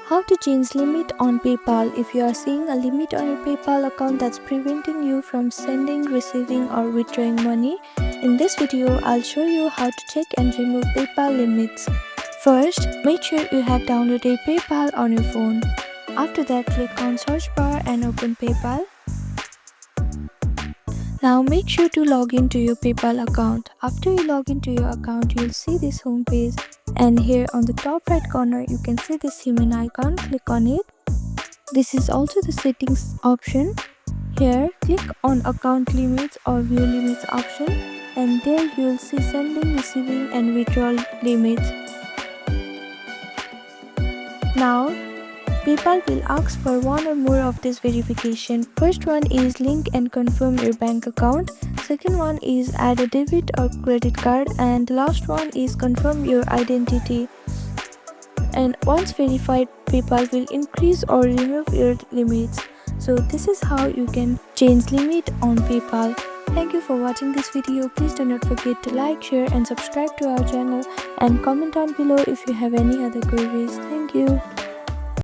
How to change limit on PayPal. If you are seeing a limit on your PayPal account that's preventing you from sending, receiving or withdrawing money, in this video I'll show you how to check and remove PayPal limits. First, make sure you have downloaded PayPal on your phone. After that, click on search bar and open PayPal. Now make sure to log into your PayPal account. After you log into your account, you'll see this home page, and here on the top right corner you can see this human icon. Click on it. This is also the settings option. Here click on account limits or view limits option, and there you'll see sending, receiving and withdrawal limits. Now PayPal will ask for one or more of this verification. First one is link and confirm your bank account. Second one is add a debit or credit card, and the last one is confirm your identity. And once verified, PayPal will increase or remove your limits. So this is how you can change limit on PayPal. Thank you for watching this video. Please do not forget to like, share and subscribe to our channel, and comment down below if you have any other queries. Thank you.